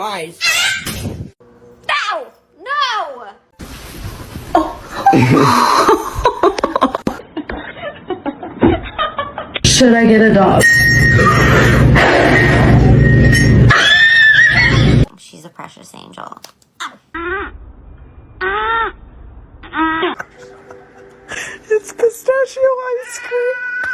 mice. No! No! Should I get a dog? She's a precious angel. It's pistachio ice cream.